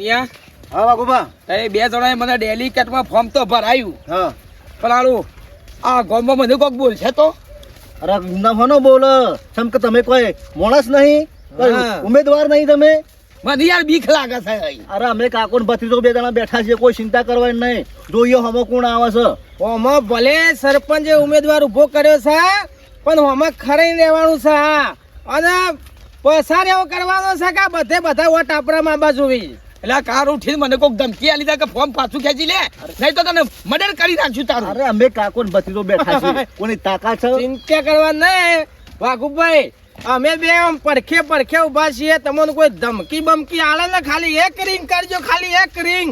મુનિયા હા વાઘુબા એ બે જણાએ મને ડેલિકેટમાં ફોર્મ તો ભરાયું હા પણ આલું આ ગામમાં મને કોક બોલ છે તો અરે નફાનો બોલ સમ કે તમે કોઈ માણસ નહીં કોઈ હા. ઉમેદવાર નહીં તમે મને યાર બીક લાગે છે અરે અમે કાકો ને ભત્રીજો બે જણા બેઠા છીએ કોઈ ચિંતા કરવાની નહીં જોઈએ હમો કોણ આવે છે ઓમાં ભલે સરપંચે ઉમેદવાર ઉભો કર્યો છે પણ ઓમાં ખરાઈ રહેવાનું છે અને પસાર એવો કરવાનો છે કે બધે બધા વોટ આપણા બાજુ એટલે આ કાર ઉઠીને મને કોઈક ધમકી આલી દે કે ફોર્મ પાછું ખેંચી લે નહીં તો તને મર્ડર કરી નાખશું તારું અરે અમે કાકો ને ભત્રીજો બેઠા છીએ કોની તાકાત છે ચિંતા કરવા નહીં વાઘુભાઈ અમે બે આમ પડખે ઉભા છીએ તમને કોઈ ધમકી બમકી આલે ને ખાલી એક રિંગ કરજો ખાલી એક રિંગ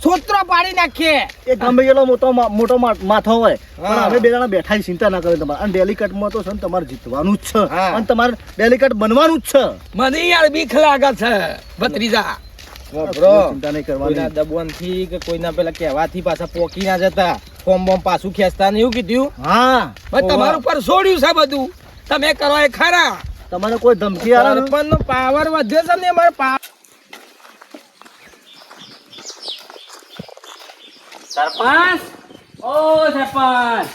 સૂત્રો પાડી નાખીએ એ ગમે એટલો મોટો માથો હોય પણ હા. અમે બે જણા બેઠા છીએ, ચિંતા ના કરે તમારે અને ડેલિકેટમાં તો છે ને તમારે જીતવાનું જ છે હા. અને તમારે ડેલિકેટ બનવાનું જ છે મને યાર બીક લાગે છે ભત્રીજા ચિંતા નહીં કરવાની કોઈના દબવાનથી કે કોઈના પેલા કહેવાથી પાછા પોકી ના જતા ફોર્મ બોમ પાછું ખેંચતા ને એવું કીધું હા બસ તમારું પર છોડ્યું છે બધું તમે કરો એ ખરા તમારે કોઈ ધમકી આવે ને સરપંચનો પાવર વધ્યો છે ને અમારો પાવર સરપંચ ઓ સરપંચ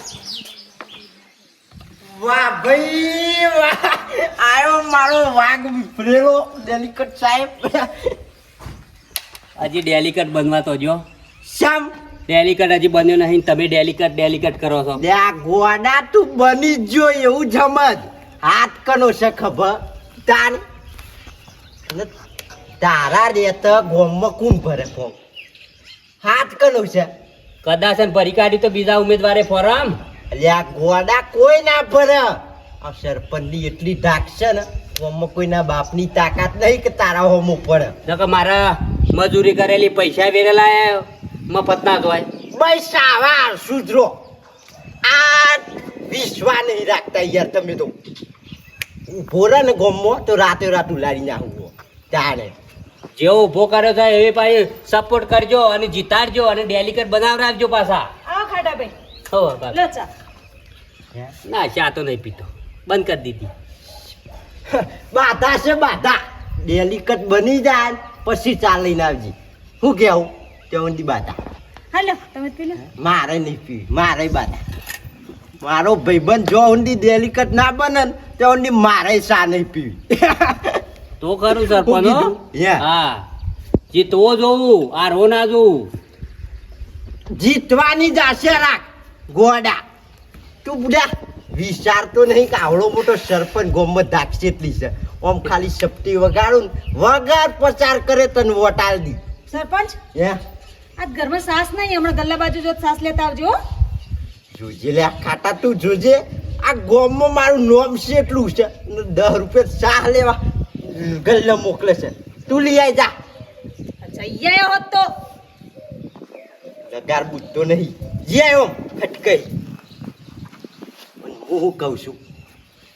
વાહ ભાઈ વાહ આયો મારો વાઘ વિફરેલો ડેલિકેટ સાહેબ હજી ડેલિકેટ બનવા તો જો શામ ડેલિકેટ હજી બન્યો નહીં તમે ડેલિકેટ કરો છો આ ગોડા તું બની જો એવું જમજ હાથ કનો છે ખબર તાર અને તારા રે તો ગોમમાં કોણ ભરે ફોર્મ હાથ કનો છે કદાચ એને ભરી કાઢી તો બીજા ઉમેદવારે ફોરમ એટલે આ ગોડા કોઈ ના ભરે આ સરપંચની એટલી ધાક છે ને ગોમમાં કોઈના બાપની તાકાત નહીં કે તારા હોમો પડે જો કે મારા મજૂરી કરેલી પૈસા વેરેલા મફત ના જોવાય ભાઈ સાવાર સુધરો આ વિશ્વા નહીં રાખતા યાર તમે તો ઉભો રહે ને ગોમમાં તો રાતે રાત ઉલાડી નાખવું જાણે જેવો ઊભો કર્યો છે એવી પાછી સપોર્ટ કરજો અને જીતાડજો અને ડેલિકેટ બનાવરાવજો પાછા આ ખાડા ભાઈ હો બાપ. લો ચા ના ચા તો નહીં પીતો બંધ કરી દીધી બાધા છે બાધા ડેલિકેટ બની જાય પછી ચા લઈને આવજી શું કેવું તેવંદી બાધા હાલો તમે પી લો મારે નહીં પીવી મારે બાધા મારો ભાઈબંધ જો ઊંડી ડેલિકેટ ના બને ને તે ઊંડી મારે ચા નહીં પીવી તો ખરું સરપંચ હું કીધું? હો? Yeah. હા જીતવો જોવું આ રો ના જોવું જીતવાની જ આશા રાખ ગોડા તું બુડા વિચારતો નહીં કે આવડો મોટો સરપંચ ગોમત ધાકશે એટલી છે ઓમ ખાલી સપટી વગાડું ને વગાડ પ્રચાર કરે તને વોટ આલ દી સરપંચ હે આજ ઘરમાં સાસ નહીં હમણાં ગલ્લા બાજુ જો સાસ લેતા આવજો હો. જોજે લે આ ખાટા તું જોજે આ ગોમમાં મારું નોમ છે એટલું છે ને 10 રૂપિયા ચાહ લેવા ગલ્લે મોકલે છે તું લઈ આય જા અચ્છા અહીંયા હોત તો લગાર બુદ્ધો નહીં જે આવ્યો ફટકાઈ હું કહું છું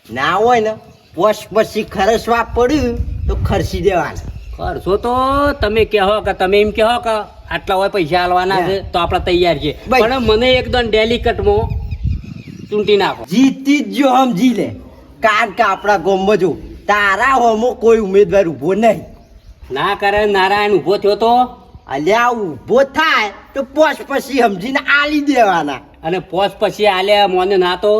ના હોય ને પોસ્ટ પછી ખર્ચવા પડ્યું તો ખર્ચી દેવાના ખર્ચો તો તમે કહો કે તમે એમ કહો કે આટલા હોય પૈસા આલવાના છે તો આપણે તૈયાર છે ભાઈ. પણ મને એકદમ ડેલિકેટમાં ચૂંટી નાખો જીતી જ જો સમજી લે કારણ કે આપણા ગામમાં જો તારા હોમો કોઈ ઉમેદવાર ઊભો નહીં ના કરે નારાયણ ઊભો થયો તો અલ્યા ઊભો થાય તો પોસ્ટ પછી સમજીને આલી દેવાના અને પોસ પછી આલ્યા મોને ના તો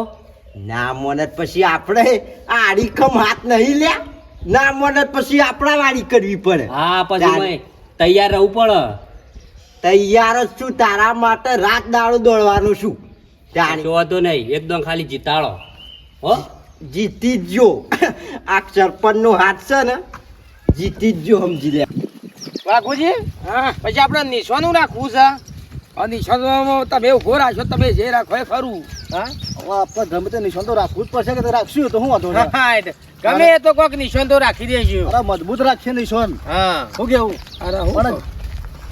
ના મોનત પછી આપણે આ આડીખમ હાથ નહીં લે ના મોનત પછી આપણા વાળી કરવી પડે હા પછી ચાલ. મેં તૈયાર રહેવું પડે તૈયાર જ છું તારા માટે રાત દાડો દોડવાનું છું જાણી વાંધો નહીં એકદમ ખાલી જીતાડો હો જીતી જ જો આ સરપંચ નો હાથ છે ને જીતી જ જો સમજી લે વાઘુજી હા પછી આપણે નિશાનું રાખવું છે આ નિશાનમાં તમે ઉભો રાખશો તમે જે રાખો એ ખરું હા હવે આપણે ગમે તે નિશાન તો રાખવું જ પડશે કે તે રાખશું તો શું વાંધો નહીં હા એટલે ગમે એ તો કોઈક નિશાન તો રાખી દેજો અરે મજબૂત રાખીએ નિશાન હા શું કેવું અરે હું પણ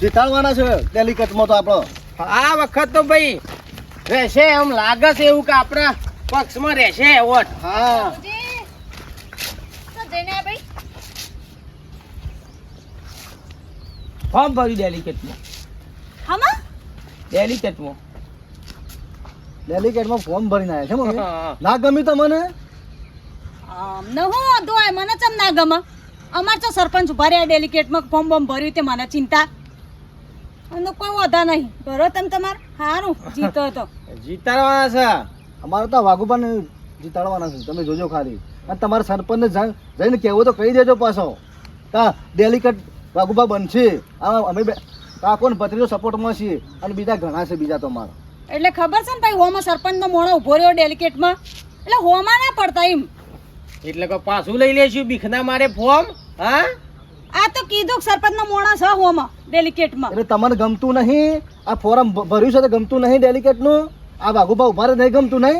જીતાડવાના છે ડેલિકેટમાં તો આપણો આ વખત તો ભાઈ રહેશે એમ લાગે છે એવું કે આપણા પક્ષમાં રહેશે વોટ હા બાપુજી, તો જઈને આ ભાઈ ફોર્મ ભર્યું ડેલિકેટમાં હામાં ડેલિકેટમાં ફોર્મ ભરીને આવ્યા છે મમ્મી હા. ના ગમ્યું તમને ન હું વાંધો હોય મને ચમ ના ગમે અમાર તો સરપંચ ઉભા રહ્યા ડેલિકેટમાં ફોર્મ બોમ ભર્યું તે મને ચિંતા અને કોઈ વધા નહીં ભરો તમે તમાર સારું જીતો તો જીતાડવાના છે. અમારે તો વાઘુબાને જીતાડવાના છે, તમે જોજો ખાલી. અને તમારા સરપંચને જઈને કહેવું તો કહી દેજો પાછો કા ડેલિકેટ વાઘુબા બનશે. અમે કાકો ને ભત્રીજો સપોર્ટમાં છીએ અને બીજા ઘણા છે બીજા તો મારા. એટલે ખબર છે ને ભાઈ હોમાં સરપંચનો મોણો ઉભો રહ્યો ડેલિકેટમાં એટલે હોમાં ના પડતા એમ. એટલે કે પાછું લઈ લેશું બીખના મારે ફોર્મ. હા આ તો કીધું કે સરપંચનો મોણો છે હોમાં ડેલિકેટમાં. એટલે તમને ગમતું નહીં આ ફોરમ ભર્યું છે તો ગમતું નહીં ડેલિકેટનું? આ વાઘુબા ઉભા નહીં ગમતું નહીં?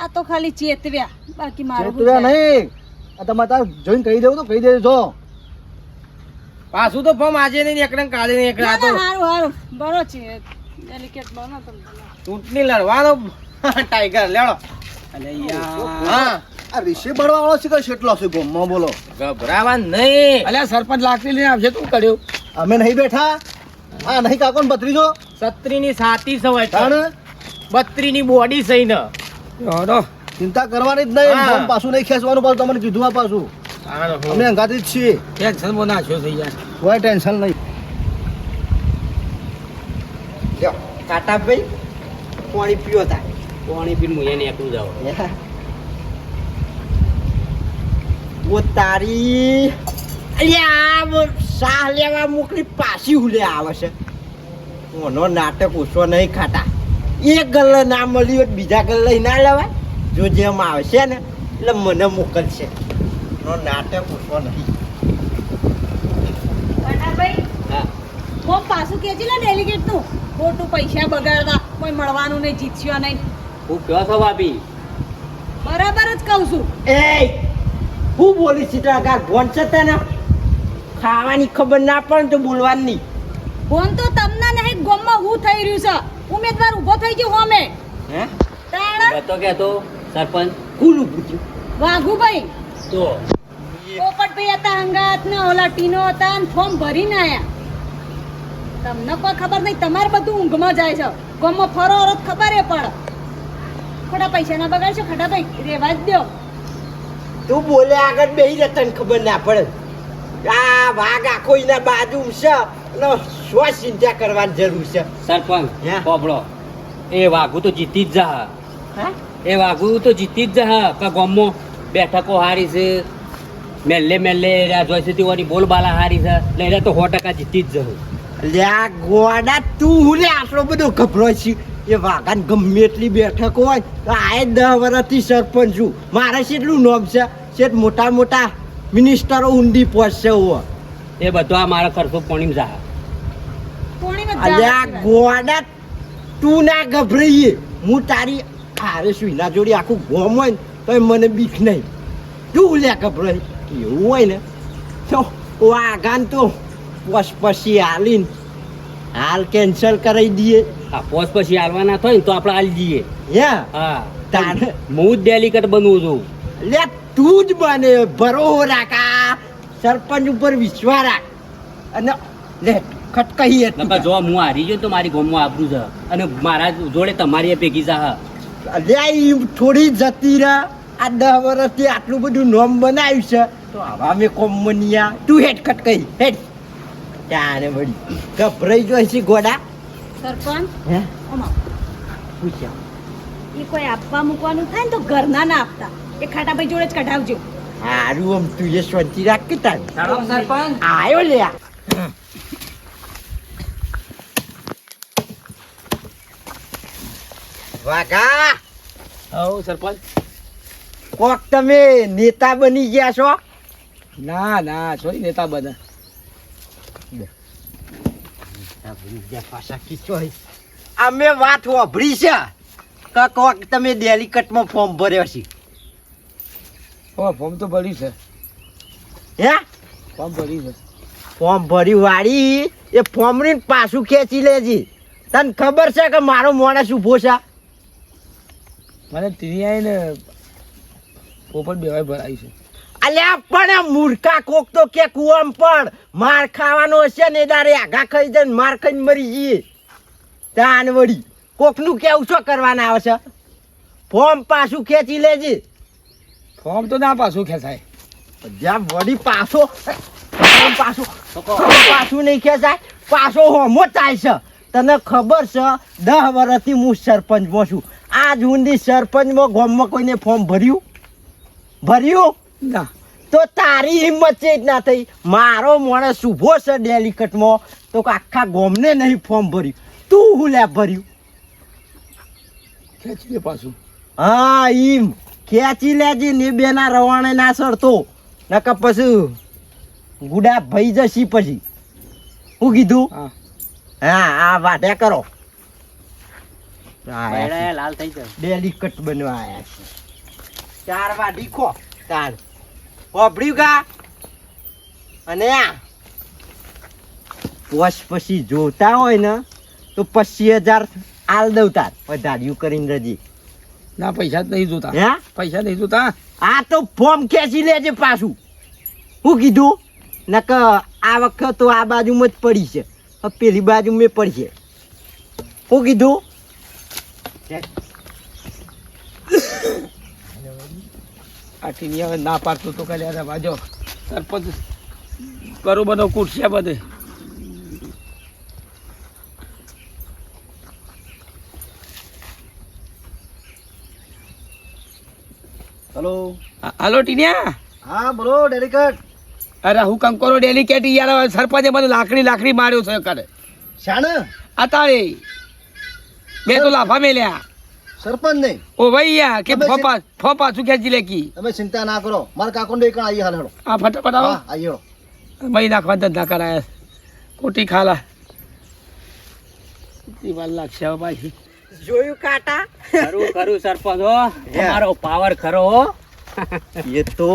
આ તો ખાલી ચેતવ્યા બાકી મારું ચેતવ્યા નહીં. આ તમારે તાર જોઈને કહી દેવું તો કહી દેજો. પાછું તો ફોર્મ આજે નહીં નીકળે ને કાલે નહીં નીકળે. આ તો સારું સારું બરો છે ડેલિકેટ બનો તમે. ચૂંટણી લડવાનો ટાઈગર લેડો. અલે યાર હા આ રિશે બળવા વાળો છે કે શેટલો છે ગોમમાં બોલો. ગભરાવા નહીં. અલ્યા સરપંચ લાકડી લઈને આવશે તું કર્યું અમે નહીં બેઠા. આ નહીં કાકો ને ભત્રીજો છત્રીની સાતી સવાય તાણ 32 ની બોડી સહી ને. ચિંતા કરવાની જ નહીં. હા. ફોર્મ પાછું નહીં ખેંચવાનું પાછું તમને કીધું આ પાછું. અમે અંગાથી જ છીએ, ટેન્શન માં નાખ્યો છે યાર કોઈ ટેન્શન નહીં. લ્યો કાટા ભાઈ પાણી પીઓ તા પાણી પીને હું એને એકલું જાવ. ઓ તારી અલ્યા સાહ લેવા મોકલી પાછી હુલે આવે છે. ઓનો નાટક ઓછો નહીં ખાટા. એક ગલ્લે ના મળ્યું હોય તો બીજા ગલ્લે ના લેવાય. જો જેમ આવશે ને એટલે મને મોકલશે. નો નાટક ઓછો નહીં. હા ફોર્મ પાછું ખેંચી લે ડેલિકેટનું. ખોટું પૈસા બગાડવા કોઈ મળવાનું નહીં જીતશો નહીં. હું કયો છો ભાભી? બરાબર જ કહું છું. એ હું બોલી સીટા ભોન છે તને ખાવાની ખબર ના પડે તો બોલવાની નહીં. ફોન તો તમને નહીં ગોમમાં હું થઈ રહ્યું છે. ઉમેદવાર ઊભો થઈ ગયો હોમે. હે તાણ કહેતો કહેતો સરપંચ કુલું પૂછ્યું વાઘુભાઈ તો પોપટભાઈ હતા હંગાત ને ઓલા ટીનો હતા ને ફોર્મ ભરીને આયા. તમને કોઈ ખબર નહીં તમારે બધું ઊંઘમાં જાય છે. ગોમમાં ફરો અરત ખબર એ પડે. ખોટા પૈસા ના બગાડશો ખટાભાઈ રેવા જ દો. તું બોલે આગળ બેહી રહે તને ખબર ના પડે. આ વાઘ આખો એના બાજુ છે એટલે શું ચિંતા કરવાની જરૂર છે. સરપંચ હે? પોપડો એ વાઘુ તો જીતી જ જા. હા એ વાઘુ તો જીતી જ જા કે ગામમાં બેઠકો હારી છે મેલ્લે મેલ્લે જોઈશે તેઓની બોલબાલા હારી છે એટલે તો 100% જીતી જ જશે. લ્યા ગોડા તું હું લે આટલો બધો ગભરો છે. એ વાઘાને ગમે એટલી બેઠક હોય તો આ 10 વર્ષથી સરપંચ છું. મારે કેટલું નોમ છે શેઠ મોટા મોટા મિનિસ્ટરો ઊંડી પહોંચશે હોવા. એ બધો આ મારા ખર્ચો પોણીમાં જા. કોણીમાં અલ્યા જાવ ગોડા તું ના ગભરાઈએ. હું તારી હારે છું એના જોડે આખું ગોમ હોય ને તો મને બીક નહીં. તું લે ગભરાઈ એવું હોય ને તો વાઘાન તો પછી હાલીને હાલ કેન્સલ કરાવી દઈએ. આ પોસ્ટ પછી હાલવાના થાય ને તો આપણે હાલ જઈએ. હે હા તારે હું જ ડેલિકેટ બનવું છું. લે તું જ બને ભરોસો રાખ. આ સરપંચ ઉપર વિશ્વાસ રાખ અને લે ખટકાઈએ નકર જો હું હારી ગયો તો મારી ગામમાં આબરૂ છે અને મારા જોડે તમારી એ ભેગી જા. લે ઈ થોડી જતી રહે. આ 10 વર્ષથી આટલું બધું નોમ બનાવ્યું છે તો આવા મેં કોમનિયા તું હેડ ખટકાઈ હેડ. ત્યારે વળી ગભરાઈ જોઈ છે ગોડા. સરપંચ હે ઓમાં પૂછ્યા એ કોઈ આપવા મૂકવાનું થાય ને તો ઘરના ના આપતા. એ ખાટાભાઈ જોડે જ કઢાવજો. હારું આમ તું એ શાંતિ રાખ કે તારે સરપંચ આયો લે આ. વાઘા હવ સરપંચ કોક તમે નેતા બની ગયા છો. ના ના છોડી નેતા બધા અમે વાત વાપરી છે કે કોક તમે ડેલિકેટમાં ફોર્મ ભર્યો છે. ફોર્મ તો ભર્યું છે હે ફોર્મ ભર્યું છે ફોર્મ ભર્યું વાળી એ ફોર્મ ને પાછું ખેંચી લેજી. તને ખબર છે કે મારો માણસ ઉભો છે. મને તીરી આવીને પોપટ બેવાય ભરાય છે. અલ્યા પણ મૂર્ખા કોક તો કે કુવામ પણ માર ખાવાનો હશે ને દારે આગા ખાઈ જાય માર ખાઈને મરી જઈએ. તાન વળી કોકનું કેવું શું કરવાના આવે છે. ફોર્મ પાછું ખેંચી લેજે. ફોર્મ તો ના પાછું ખેંચાય. જ્યાં વળી પાછો પાછું નહીં ખેંચાય, પાછો હોમો થાય છે. તને ખબર છે 10 વર્ષથી હું સરપંચમાં છું, આજ સુધી સરપંચમાં ગામમાં કોઈને ફોર્મ ભર્યું ના તો તારી હિંમત છે જ ના થઈ. મારો માણસ ઊભો છે ડેલિકટમાં તો આખા ગામને નહીં ફોર્મ ભર્યું, તું હું લે ભર્યું? ખેંચી દે પાછું. હા ઈમ ખેંચી લેજે ને બેના રવાણે ના સરતો, નકર પછી ગુડા ભઈ જશી. પછી હું કીધું? હા હા આ વાઢ્યા કરો. બૈડા લાલ થઈ જાય. ડેલિકટ બનવા આયા છે. 4 વાઢી ખો તાર વાપર્યું કા? અને આ પોસ પછી જોતા હોય ને તો 25,000 આલ દઉં તાર વધાર્યું કરીને રજી. ના પૈસા જ નહીં જોતા, હે પૈસા નહીં જોતા. આ તો ફોર્મ ખેંચી લેજે પાછું. હું કીધું? નક આ વખત તો આ બાજુમાં જ પડી છે, પેલી બાજુ મેં પડી છે. હું કીધું? આ ટીની હવે ના પાડતું તો કર્યા વાજો સરપંચ બરોબર કુર્સિયા બધે. હલો. હાલો ટીનિયા. હા બોલો ડેલિકટ. અરે હું કંકોરો ડેલિકેટ યાર, સરપંચે મને લાકડી માર્યો છે કરે. શાને? અતારે બે તો લાફા મેલ્યા. સરપંચ નહીં. ઓ ભાઈ યાર કે તમે ફોપા શું ખેંચી લેકી. તમે ચિંતા ના કરો, મારા કાકોને એકણ આવીએ હાલ હેડો. આ ફટાફટ આવો. હા આવીએ હેડો. મહી નાખવા ધંધા કરાયા કોટી ખાલા. વાર લાગશે હવે પાછી. જોયું કાટા? ખરું સરપંચ હો, તમારો પાવર ખરો હો. એ તો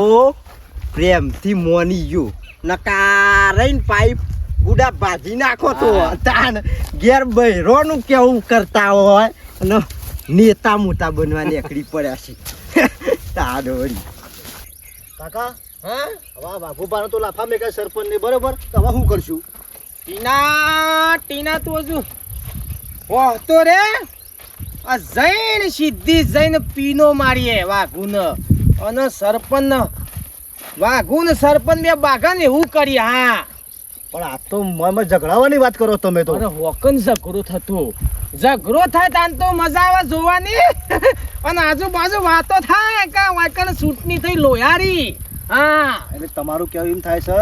પ્રેમથી મોની ગયું, નકા રહીને પાઇપ ગુડા ભાજી નાખો તો તાન ઘેર બૈરોનું કેવું કરતા હોય અને નેતા મોટા બનવા નીકળી પડ્યા છે. તાડોળી કાકા હા હવે વાઘુબાનો તો લાફા મેં સરપંચ ને બરોબર, તો હવે શું કરશું? ટીના તું હજુ તો રે આ જઈને સીધી જઈને પીનો મારીએ વાઘુન અને સરપંચ વાઘુન સરપંચ બે બાગા ને એવું કરી. હા પણ આ તો મોંમાં ઝઘડાવાની વાત કરો તમે તો. અરે હોકન ઝઘડો થતો, ઝઘડો થાય તાન તો મજા આવે જોવાની. અને આજુબાજુ વાતો થાય કે વાકણ ચૂંટણી થઈ લોહારી. હા એટલે તમારું કેવું એમ થાય છે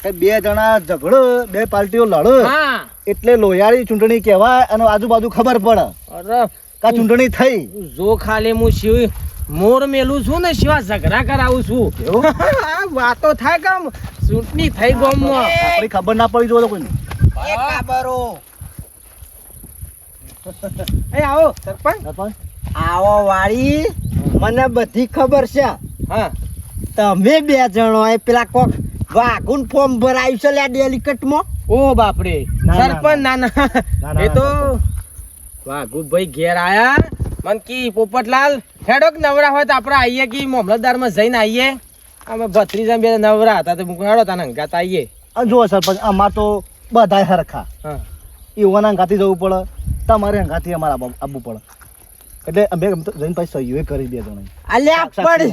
કે બે જણા ઝઘડો, બે પાર્ટીઓ લડે હા એટલે લોહિયાળી ચૂંટણી કહેવાય અને આજુબાજુ ખબર પડે અરે કા ચૂંટણી થઈ. જો ખાલી હું શિવ મોર મેલું છું ને શિવા ઝઘડા કરાવું છું. આ વાતો થાય કે ચૂંટણી થઈ ગામમાં. આપણી ખબર ના પડી જો કોઈ. એ આવો સરપંચ. આવો વાળી મને બધી ખબર છે. હા તમે બે જણો પેલા કોક વાઘુન ફોર્મ ભરાયું છે લે ડેલિકટમાં. ઓ બાપરે ના, સરપંચ ના ના, ના એ તો વાઘુભાઈ ઘેર આયા મન કી પોપટલાલ હેડોક નવરા હોય તો આપણે આવીએ કે મામલતદારમાં જઈને આવીએ. અમે ભત્રીજા બે નવરા હતા તો મૂકો હેડો તાને હંગાત આવીએ. આ જુઓ સરપંચ, અમાર તો બધાય હરખા. હા એવાના હંગાથી જવું પડે, તમારે હંગાથી અમારે આવવું પડે. એટલે અમે જઈને પછી સહીઓ કરી બે જણા. અલ્યા પણ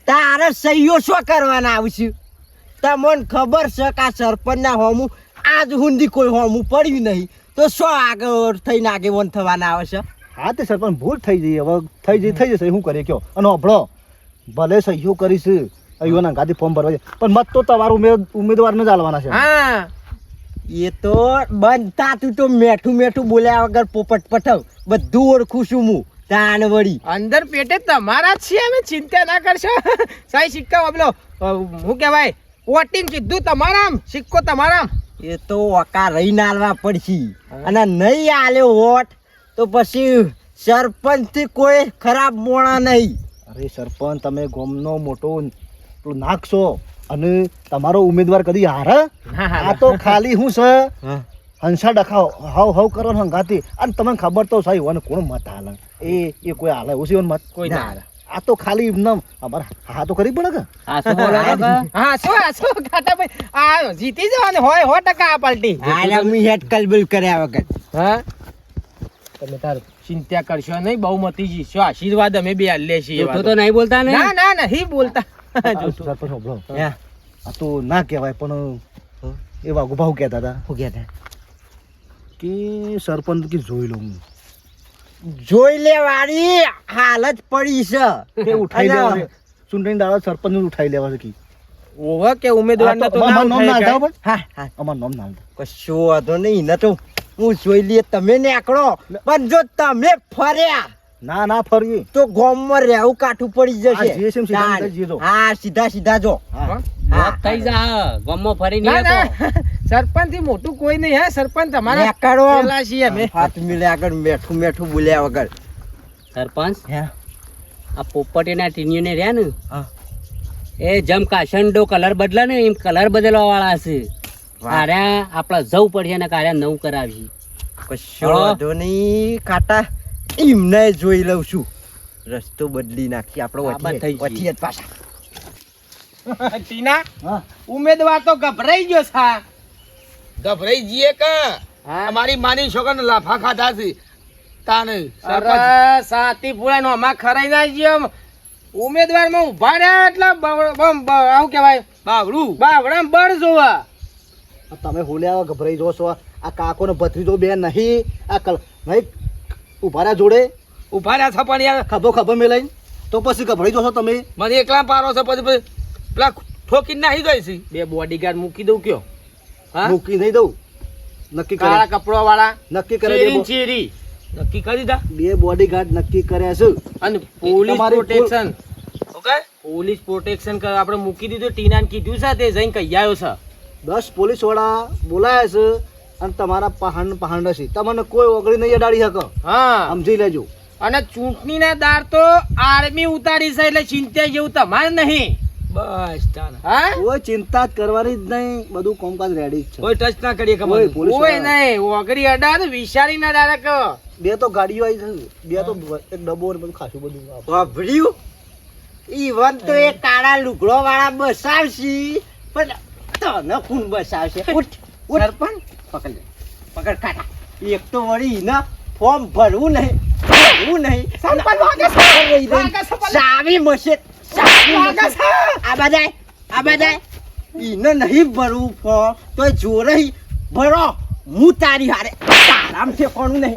તારે સહીઓ શું કરવાના આવશું? તમને ખબર છે કે આ સરપંચના હોમું આજ સુધી કોઈ હોમું પડ્યું નહીં તો શું આગળ થઈને આગેવાન થવાના આવે છે? હા તે સરપંચ ભૂલ થઈ જઈ, હવે થઈ જશે શું કરીએ કયો. અને અભળો ભલે સહીઓ કરીશ અહીંયાના ગાદી ફોર્મ ભરવા છે, પણ મત તો તમારું ઉમેદવારને જ આલવાના છે. હા એ તો બનતા તું તો મેઠું બોલ્યા વગર પોપટ પઠવ બધું ઓળખું છું હું. તાણ વળી અંદર પેટે તમારા જ છીએ, અમે ચિંતા ના કરશો. સાઈ સિક્કા આપલો હું કહેવાય વોટિંગ કીધું તમારામ, સિક્કો તમારામ. એ તો ઓકા રહીને આલવા પડશે. અને નહીં આલ્યો વોટ તો પછી સરપંચ થી કોઈ ખરાબ મોણા નહીં. અરે સરપંચ, તમે ગામનો મોટો નાખશો અને તમારો ઉમેદવાર કદી હારે? આ તો ખાલી હું છે હંસા ડખાવ હવ કરો હંગાતી. અને તમને ખબર તો સહી હોય ને કોણ મત હાલે એ કોઈ હાલે ઓછી મત કોઈ ના હાલે. આ તો ખાલી એમને અમારે હા તો કરી પડે કે. આ શું બોલો કાકા? હા શું ખાટાભાઈ આ જીતી જવાનું હોય 100% આ પાર્ટી. આલા મી હેડ કલબલ કર્યા વગર. હા તમે તાર ચિંતા કરશો નહીં, બહુમતીજી શું આશીર્વાદ અમે બે આલે છીએ. જૂઠું તો નહીં બોલતા ને? ના નહીં બોલતા. સરપંચ સાંભળો. આ તો ના કહેવાય પણ એ વાઘુભા શું કહેતા હતા શું કહેતા કે સરપંચ કે જોઈ લઉં હું. જોઈ લે વાળી હાલત પડી છે કે ઉઠાઈ અને લેવા ચૂંટણી દાડા સરપંચ ઉઠાઈ લેવા છે કે ઓવા કે ઉમેદવારને તો ના અમારું નામ ના ઉઠાય આવતા હો હા હા પણ અમારું નામ ના આવતા. કશો વાંધો નહીં ને તો હું જોઈ લઈએ તમે નીકળો પણ જો તમે ફર્યા ના ના ફરવી તો ગામમાં રહેવું કાઠું પડી આ જે છે એમ જશે સીધા સીધા જઈએ તો. હા સીધા સીધા જો હા વાત થઈ જા ગમો ફરી ના નહીં ના સરપંચ થી મોટું કોઈ નહીં હે સરપંચ તમારા નીકળો પેલા છીએ અમે હાથ મિલે આગળ મેઠું મેઠું બોલ્યા વગર સરપંચ હે આ પોપટીના ટીનીઓને રહ્યા ને હા એ જમ કાશંડો કલર બદલા ને એમ કલર બદલવા વાળા છે કાર્યા આપડે જવું પડશે ને કાર્યા નવું કરાવી કશો વાંધો નહીં કાટા એમને જોઈ લઉં છું રસ્તો બદલી નાખી આ બધ થઈ ગઈ. આપણે પાછા ટીના હા ઉમેદવાર તો ગભરાઈ ગયો છે ગભરાઈ જઈએ કે હા? અમારી માની છોકરાને લાફા ખાધા છે તાને સરપંચ અરે સાતી પુરા નો અમાર ખરાઈ ના ગયો ઉમેદવાર માં ઉભા રહ્યા એટલે આવું કેવાય બાવડું બાવડા બળ જોવા આ તમે હોલ્યા ગભરાઈ જો છો આ કાકો ને ભત્રીજો બે નહીં આ નહીં ઉભા રહ્યા જોડે ઉભા રહ્યા છે પણ યાર ખભો ખભો મેલાઈ તો પછી ગભરાઈ જો છો તમે મને એકલા પારો છે પછી પેલા ઠોકીને નાહી ગઈ છે બે બોડીગાર્ડ મૂકી દઉં કયો હા મૂકી નહીં દઉં નક્કી કાળા કરે કપડો વાળા નક્કી કરે ચેરી ચેરી નક્કી કરી દીધા બે બોડીગાર્ડ નક્કી કર્યા છે અને પોલીસ તમારી પ્રોટેક્શન ઓકે પોલીસ પ્રોટેક્શન આપણે મૂકી દીધું ટીનાને કીધું છે તે જઈને કહી આવ્યો છે 10 પોલીસ વાળા બોલાયા છે અને તમારા પહાણ છે તમને કોઈ ઓગળી નહીં અડાડી શકે હા સમજી લેજો અને ચૂંટણીના દાર તો આર્મી ઉતારી છે એટલે ચિંતા જેવું તમારે નહીં બસ તાને હા કોઈ ચિંતા જ કરવાની જ નહીં બધું કામકાજ રેડી જ છે કોઈ ટચ ના કરીએ કોઈ ખબર પોલીસ કોઈ વાળા. નહીં ઓગરી અડાડ વિચારી ના ડાયરેક્ટ બે તો ગાડીઓ આવી છે બે તો એક ડબ્બો ને બધું ખાસું બધું વાભર્યું ઈવન તો એ કાળા લુગડો વાળા બસાવશી પણ તને કોણ બસાવશે ઉઠ ઉઠ સરપંચ પકડ લે પકડ કાટા એક તો વળી ને ફોર્મ ભરવું નહીં સરપંચ વાગે છે. વાગે છે પણ. સાવી મશે વાગે છે. આ બધાય ઈને નહીં ભરવું ફોર્મ તો જોરે ભરો હું તારી હારે આરામ છે કોણ નહીં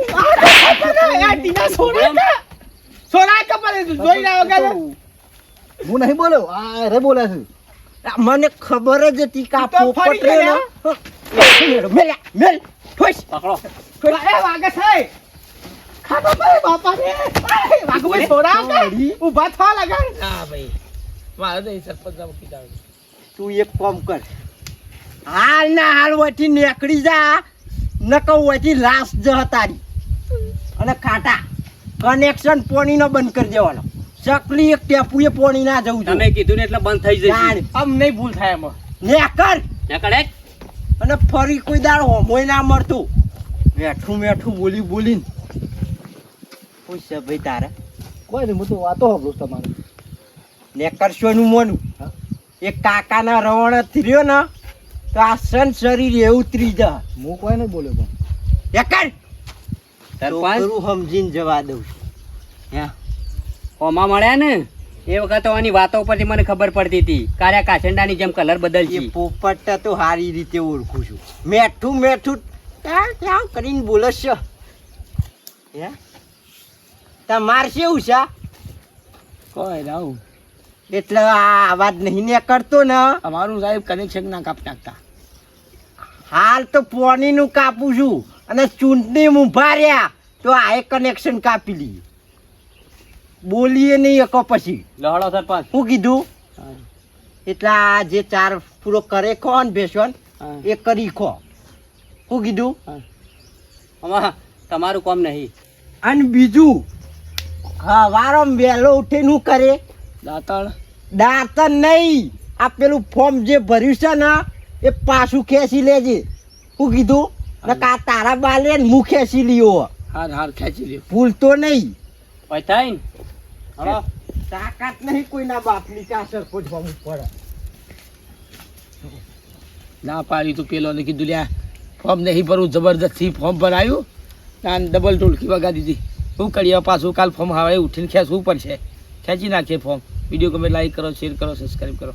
આ ટીના સોના કે? સોના કે પણ જોઈ રહ્યા વગર? હું નહીં બોલ્યો આ રે બોલ્યા છે મને ખબર જ હતી કે આ તું તો ફરી પોપટ રહ્યો ને. મેલ ઠોસ પકડો અરે વાગે છે. ખાતો ભાઈ બાપાને. અરે વાઘુભાઈ સોના કે? ઊભા થવા લાગા. ના ભાઈ મારે નહીં સરપંચ ના કીધા તું એક કામ કર હાલ ના હાલ વટી નીકળી જા નકો વટી લાશ જ તારી અને ખાટા કનેક્શન પોણી નો બંધ કરી દેવાનો ચકલી એક ટેપુએ પોણી ના જવું તમે કીધું ને એટલે બંધ થઈ જશે જાણ આમ નહીં ભૂલ થાય એમાં. નેકર નીકળે અને ફરી કોઈ દાડ હોમોય ના મળતું મેઠું બોલીને પૂછે ભાઈ તારે કોઈ નહીં હું તો વાતો સાંભળું છું તમારે નેકરશો નું મોનું હા? એક કાકાના રવણ થયો ને તો આ સન શરીર એ ઉતરી જા હું કોઈ નહીં બોલ્યો પણ એકર સરપંચ છોકરું સમજીને જવા દઉં હે ઓમાં મળ્યા ને એ વખત આની વાતો પરથી મને ખબર પડતી હતી કાળા કાછંડાની જેમ કલર એ બદલજી પોપટ તો સારી રીતે ઓળખું છું મેઠું ત્યાં કરીને બોલે છે હે તમાર કેવું છે કોઈ ના એટલે આ અવાજ નહીં ને કરતો ને અમારું સાહેબ કનેક્શન ના કાપ નાખતા હાલ તો પોણીનું કાપું છું અને ચૂંટણી ઊભા રહ્યા તો આ કનેક્શન કાપી લઈએ બોલીએ નહીં એકો પછી લહડો સરપંચ શું કીધું એટલે આ જે ચાર પૂરો કરે ખો ને બેસન હા. એ કરી ખો શું કીધું આમાં તમારું કામ નહીં અને બીજું હા વારમ વહેલો ઉઠીને શું કરે દાંતણ દાંતન નહીં આ પેલું ફોર્મ જે ભર્યું છે ને એ પાછું ખેંચી લેજે શું કીધું ને કા તારા બાલે ને હું ખેંચી લ્યો હાર ખેંચી લ્યો ભૂલતો નહીં હોય થાય ને હલો તાકાત નહીં કોઈના બાપની કા સરપંચ બનવું પડે ના પાડી તો પેલો ને કીધું લ્યા ફોર્મ નહીં ભરવું જબરદસ્તી ફોર્મ ભરાયું અને ડબલ ઢોલકી વગાડી દીધી શું કરીએ પાછું કાલ ફોર્મ હવે ઉઠીને ખેંચવું પડશે ખેંચી નાખીએ ફોર્મ વિડીયો ગમે લાઈક કરો શેર કરો સબસ્ક્રાઈબ કરો